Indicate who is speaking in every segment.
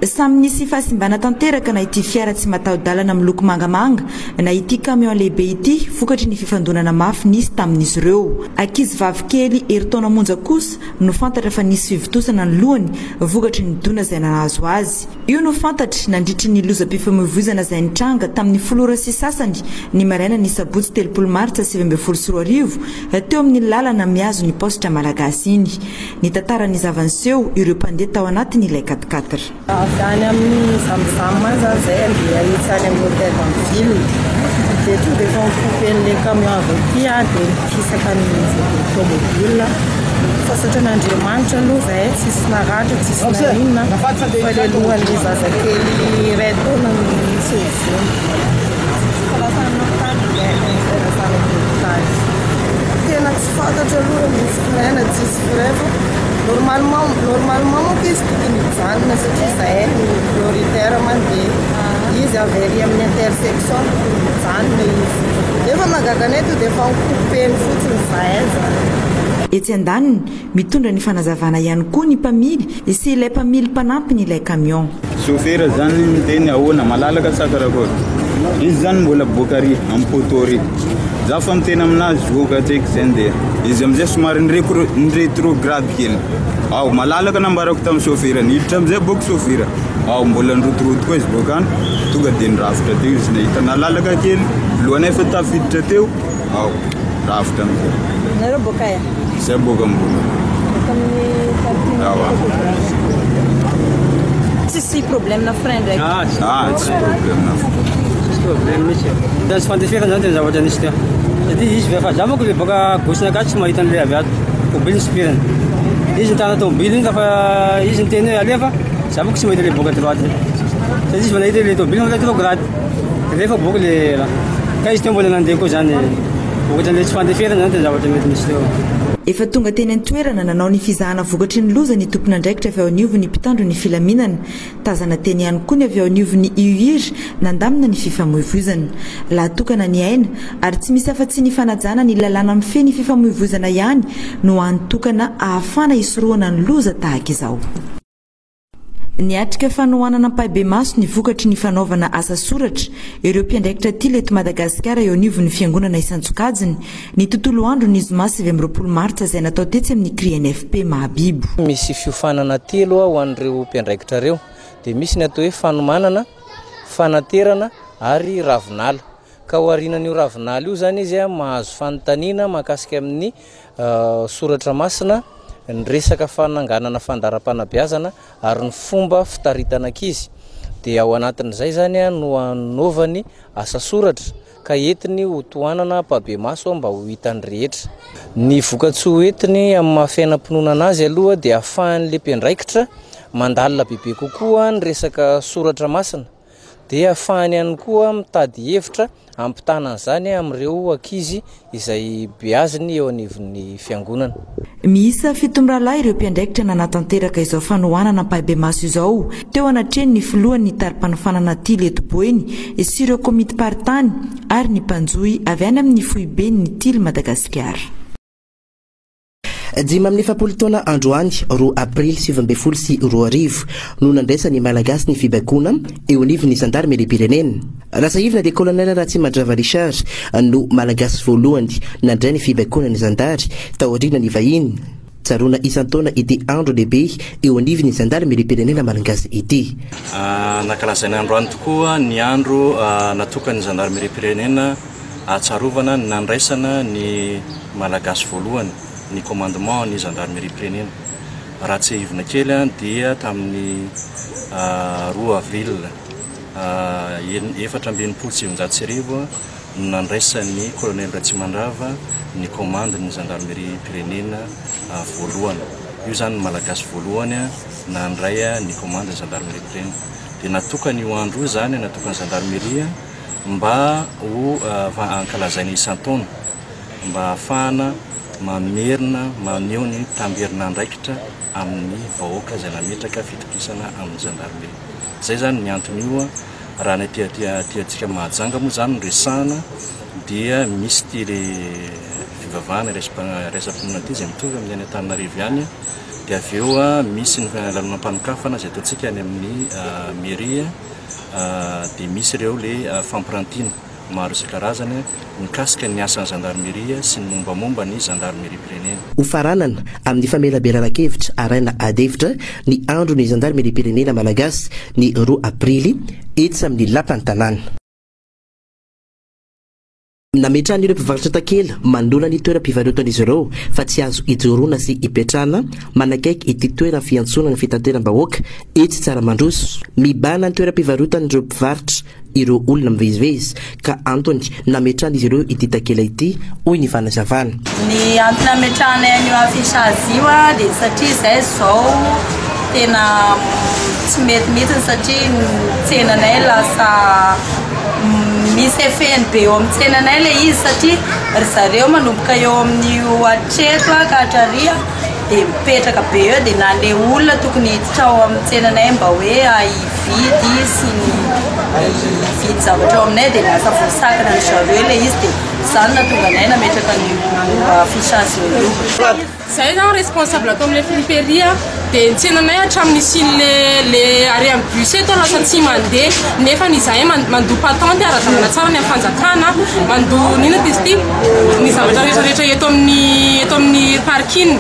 Speaker 1: Samy nisy fahasimbana tanteraka na ity fiara tsy mataho-dalana miloko mangamanga na ity camion lehibe ity vokatry ny fifandonana mafy nisy tamin'izy ireo. Ankizy vavy kely eritaona monja kosa no fantatra fa nisy fivitosana ny lohany vokatry ny dona izay nahazo azy. Io no fantatra nandritry ny lozam-pifamoivoizana izay nitranga tamin'ny folora sy sasany ny maraina ny sabotsy 3 martsa 2024 teo amin'ny lalana miazo ny postra malagasy iny. Ny tantaran'ny zavanseho ireo mpandeha tao anatiny ilay 4x4.
Speaker 2: Avy amin'ny zamzam zay andeha hitsany amin'ny hôtel amin'ny ville dia to dia efa mikoupé le camion avy aty dia mikisaka ny tomobile fa satria n'Andriamanitra aloha zahay tsisy naratra tsisy nainona fa le lohan'le zazakely iray taona ny solution tena tsy fantatra aloha misy frein tsisy frein fa normalement monko izy tokony hijanona satria zahay ny prioritaire mandeha izy avery amin'ny intersection tokony hijanona izy efa magaganay to dia efa mikoupeny fotsiny zahay zany.
Speaker 1: Etsy andaniny mitondra ny fanazavana ihany koa ny mpamily sy ilay mpamily mpanampiny ilay camion.
Speaker 3: Chauffeur zany miteny ahoana malalaka sa karakory izy zany mbola bokary amin'ny poto ry za fa miteny aminazy voka tseky zay ndeha izy amizay somary ny rétrograde kely ao malalaka nambarako tamin'ny chauffeur niditra amizay boky chauffeur ao mbola nirotoroto koa izy bokany tonga dia nirafitra teo izy nahita nalalaka kely lohany efa tafiditra teo ao rafitra amizay.
Speaker 2: Nareo boka ya?
Speaker 3: Zay boka ambony.
Speaker 2: Tsisy problème na frein ndraiky?
Speaker 3: Tsy problème na frein.
Speaker 4: Tsisy problème misy. Tsy fandeferana zany tena zavatra nisy teo. Satria izy efa za manko le boka gauche nakatry tsy mahita an'ilay avy ato tobily ny sipirany. Izy nitana tobily iny fa izy niteny hoe alefa za manko tsy mahita le boka droite. Satria izy nahita le tobily le rétrograde. Rehefa boka le ka izy teo mbola nandeha koa zany vokatran'le tsy fandeferana zany tena zavatra mety misy teo.
Speaker 1: Efa tonga teny an-toerana nanao ny fizahana vokatry ny loza ny tompona andraikitra avy ao aniovy ny mpitandro ny filaminana tazana teny ihany koa ny avy ao aniovy ny UIR nandamina ny fifamoivoizana lahatokana ny aina ary tsy misy afa-tsy ny fanajana ny lalàna mifehy ny fifamoivoizana ihany no antokana ahafana hisoroana ny loza tahaka izao. Niatrika fanohanana mpahibe maso ny vokatry ny fanaovana asa soratra ireo mpiandraikitra ty leto Madagasikara eo anivon'ny fiangonana isan-tsokajiny ny tontolo andro ny zoma 20 martsa izay natao tetsy amin'ny CRINFP Mahabibo.
Speaker 5: Misy fiofanana telo ho an'ireo mpiandraikitra ireo dia misy ny atao hoe fanomanana, fanaterana ary ravinala. Ka ho arinan'io ravinala io zany izy mahazo fanontaniana mahakasika amin'ny soratra masina ny resaka fananganana fandaharam-panabeazana ary ny fomba fitaritana ankizy dia ao anatin'izay zany no anaovany asa soratra ka entiny ho tohanana mpabe maso mba ho hitany rehetra. Ny vokatsoa ho entiny amin'ny mahafiainam-pinoana anazy aloha dia ahafahan'le mpiandraikitra mandalina bebe kokoa ny resaka soratra masina dia ahafahany ihany koa mitady hevitra ampitana an'izany amin'ireo ankizy izay beaziny eo anivon'ny fiangonana.
Speaker 1: Miisa 7 mirahalahy ireo mpiandraikitra nanatanteraka izao fanohanana mpahibe maso izao teo anatreny ny filohan'ny tarim-panofanana ty Letoboeny sy ireo komity paritany ary ny mpanjohy avy any amin'ny foibeny ny tily Madagasikara.
Speaker 6: Dimy amin'ny efapolo taona androany 2 aprily 2024 no nandraisany malagasy ny fibaikona eo anivon'ny zandarmeriam-pirenena. Rasahivina dia colonel Ratsimandrava Richard no malagasy voalohany nandray ny fibaikona ny zandary tao aoriana ny vahiny. Tsaroana isan-taona ity andro lehibe eo anivon'ny zandarmeriam-pirenena malagasy ity.
Speaker 7: Nankalazainy androany tokoa ny andro natokany zandarmeriam-pirenena atsarovana ny nandraisana ny malagasy voalohany ny commandement ny gendarmerie-pirenena. Raha tsy hivina kely dia tamin'ny 2 avril 2024 nandraisan'ny colonel Ratsimandrava ny commande ny gendarmerie-pirenena voalohany. Io zany malagasy voalohany nandray ny commande gendarmerie-pirenena. Dia natokany io andro zany natokany gendarmerie mba ho ankalazainy isan-taona mba ahafahana mamerina maneho ny tamberin'andraikitra amin'ny vahoaka izay nametraka fitokisana amin'ny gendarmerie. Zay zany ny antony io raha ny tiantsika mahajanga moa zany resahana dia misy ty le fivavahana resam-ponina ty izay mitovy amin'ny Antananarivo ihany dia avy eo misy ny lalonam-panokafana izay ataontsika any amin'ny mairie dia misy ireo le fampirantiana maro isan-karazany mikasika ny asan'ny gendarmerie sy ny mombamomba ny gendarmerie pirenena.
Speaker 6: Ho faranana amin'ny famelabelanakevitra araina adevitra ny andro ny gendarmerie pirenena malagasy ny 2 aprily etsy amin'ny lapan'ny tanàna. Nametrahana ireo mpivarotra takela mandola ny toeram-pivarotan'izy ireo fa tsy azo ijoroana sy ipetrahana manakaiky ity toerana fiantsonana fitateram-bahoaka etsy Tsaramandroso. Mibana ny toeram-pivarotan'ireo mpivarotra ireo olona mivezivezy ka antony nametrahan'izy ireo ity takela ity hoy ny fanazavana.
Speaker 2: Ny antony nametrahanay an'io affichage io dia satria izay zao tena tsy mety mihitsy satria tsenanay lasa misy efeny be eo amin'ny tsenanay ilay izy satria ry zareo manomboka eo amin'ny hatreto ka hatraria dia mipetraka be eo dia na le olona tokony hiditra ao amin'ny tsenanay mba hoe hividy sy ny hividy zavatra ao aminay dia lasa voasakana ny zareo ilay izy dia izany nahatonga anay nametraka ny affichage io.
Speaker 8: Zay zany responsable atao amin'ilay filiperia dia ny tsenanay hatramin'ny le arrêt amin'ny bus eto lasa tsy mandeha nefa ny izahay mandoa patente ara-dalàna tsara ny fanjakana mandoa nina izy ity ny zavatra rehetrarehetra eto amin'ny parking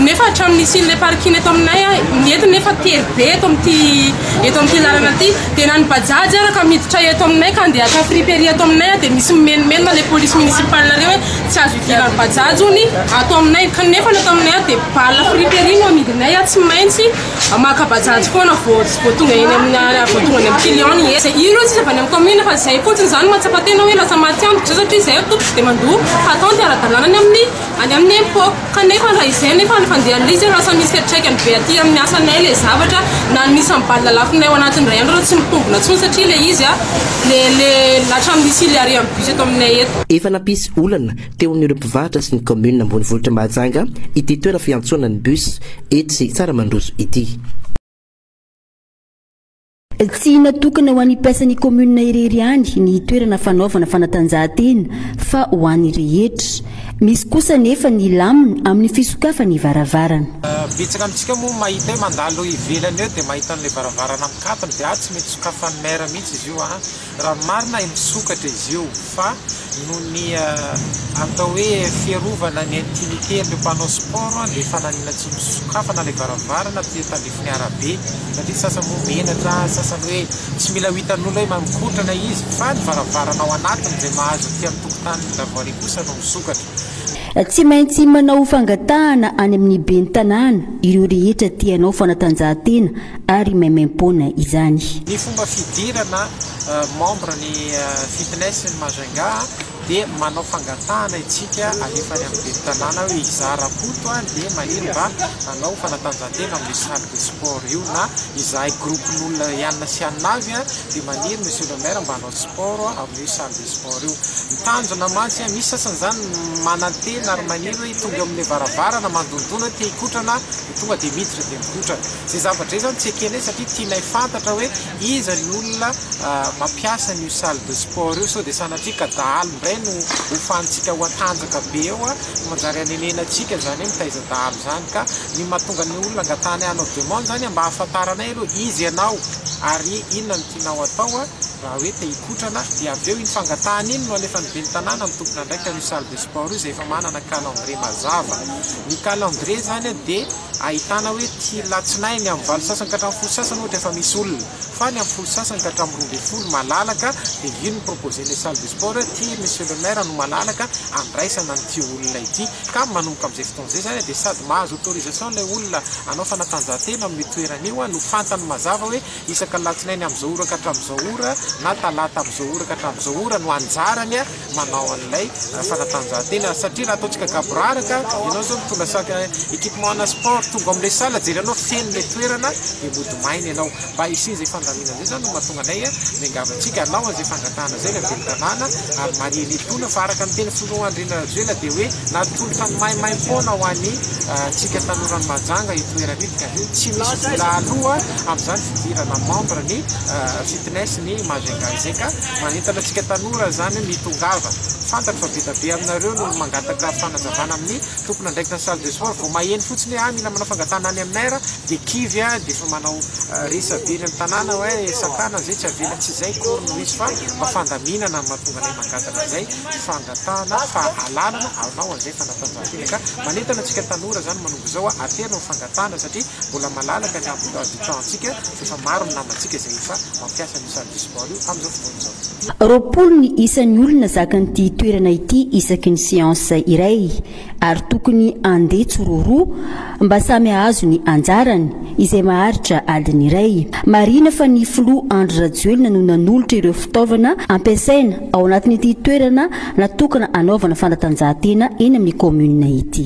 Speaker 8: nefa hatramin'ny le parking eto aminay mety nefa tery be eto amin'ity lalana ity dia na ny bajaj ara ka miditra eto aminay ka andeha atra filiperia eto aminay dia misy mimenimena le police municipale reo hoe tsy azo idirany bajaj ony ato aminay kanefa natao aminay dia bala filiperia no amidinay tsy maintsy maka bajaj foana vao tonga eny amin'ny client ny esa iro tsy avy any amin'ny commune fa izay fotsiny izany mahatsapa tena hoe lasa maty antitra satria izay tompo dia mandoa patente ara-dalàna any amin'ny impôt kanefa raha izay nefa ny fandehan'ilay izy lasa misy fiatraikany be aty amin'ny asanay ilay zavatra na misy amin'ny balina lafinay ao anatin'ny ray andro tsy mitombona tsony satria ilay izy latra misy le arrêt amin'ny bus eto aminay eto.
Speaker 6: Efa nampisy olana teo amin'ireo mpivarotra sy ny commune ambonivohitra Mahajanga ity toerana fiantsonana ny bus etsy Tsaramandroso ity.
Speaker 9: Tsy natokana ho an'ny mpiasan'ny commune irery ihany ny toerana fanaovana fanatanjahantena fa ho an'ny rehetra. Misy kosa nefa ny lamina amin'ny fisokafany varavarana.
Speaker 10: Betsaka amintsika moa mahita hoe mandalo ivelany eo dia mahita an'ilay varavarana mikatona dia tsy mety sokafan'ny maire mihitsy izy io raha marina misokatra izy io fa noho ny atao hoe fiarovana ny intimité le mpanao sport dia fananina tsy misokafana ilay varavarana dia tandrifiny arabe satria sasany moa menatra sasany hoe tsy mila hitan'olona hoe mamikotrana izy fa ny varavarana ao anatiny izay mahazo aty amin'ny tokotany lavoary kosa no misokatra.
Speaker 9: Tsy maintsy manao fangatahana any amin'ny ben'ny tanàna ireo rehetra tianao fanatanjahantena ary maimaimpona izany.
Speaker 10: Ny fomba fidirana membre ny fitness ny Majunga dia manao fangatahana itsika alefany amin'ny ben'ny tanàna hoe izara-poto dia maniry mba hanao fanatanjahantena amin'ny salle de sport io na izahay groupen'olona ianona sy anavy dia maniry monsieur le maire mba hanao sport amin'ny salle de sport io. Mitanjona mantsy misy sasany izany manantena ary maniry hoe tonga amin'ny varavarana mandondona tia hikotrana dia tonga dia miditra dia mikotrana. Izay zavatra izay zany tsy ekenay satria tianay fantatra hoe iza ny olona mampiasa ny salle de sport io sao dia sanatria ka dahalo indray no hofantsika ho atanjaka be eo manjary anenenantsika zany hoe mitaiza dahalo zany ka ny mahatonga ny olona angatany hanao demande zany mba hahafantaranay aloha izy ianao ary inona no tianao atao raha hoe te hikotrana dia avy eo iny fangatahana iny no alefa ny ben'ny tanàna ny tompona ndraika ny salle de sport io izay efa manana calendrier mazava. Ny calendrier zany dia ahitana hoe ty latsinainy amin'ny valo sasany ka hatramin'ny folo sasany ohatra efa misy olona fa ny amin'ny folo sasany ka hatramin'ny 12 malalaka dia ino ny proposé ny salle de sport ty monsieur le maire no malalaka andraisana n'ity olona ity ka manomboka amin'izay fotoan'izay zany dia sady mahazo autorisation ilay olona anao fanatanjahantena amin'ny toerana io no fantany mazava hoe isaka latsinainy amin'izao ora ka hatramin'izao ora na talata amin'izao ora ka hatramin'izao ora no anjarany manao an'ilay fanatanjahantena satria raha ataontsika gaboraraka ianao zao mitondra saka équipement na sport tonga amin'ilay sala jery anao feno ilay toerana dia mody maina ianao mba isin'izay fandaminana zay zany no mahatonga anay miangavatsika anao an'izay fangatahana zay la vely tanàna ary marielitona fa araka ny teny folohan rena zoela dia hoe natolo tany maimaimpona ho an'ny tsika tanorany majanga itoeranidika io tsy misy vola aloha amin'izany fidirana membre ny fitness ny mazenga zay ka manentana tsika tanora zany mitongava fantako fa betabe aminareo no mangataka fanazavana amin'ny tompona andraikitra ny salle de sport vao maheny fotsiny hoe mila manao fangatahana any aminay ra dia kivy dia fa manao resa be ny tanàna hoe sakana zay tsy avela tsy zay kory no izy fa mafandaminana mahatonga anay mangataka zay fangatahana fa alalana anao an'izay fanatanjahantena ka manentana antsika tanora zany manombo zao aterina ny fangatahana satria mbola malalaka ny ambitantsika efa maro ny namantsika zay efa mampiasa ny salle de sport io amin'izao fotoana zao.
Speaker 9: Roapolo ny isan'ny olona zakan'ity toerana ity isaky ny séance iray ary tokony andeha tsiroroa mba samy ahazo ny anjarany izay maharitra adiny iray. Marina fa ny filoha Andry Rajoelina no nanolotra ireo fitaovana ampiasaina ao anatin'ity toerana natokana anaovana fanatanjahantena eny amin'ny commune ity.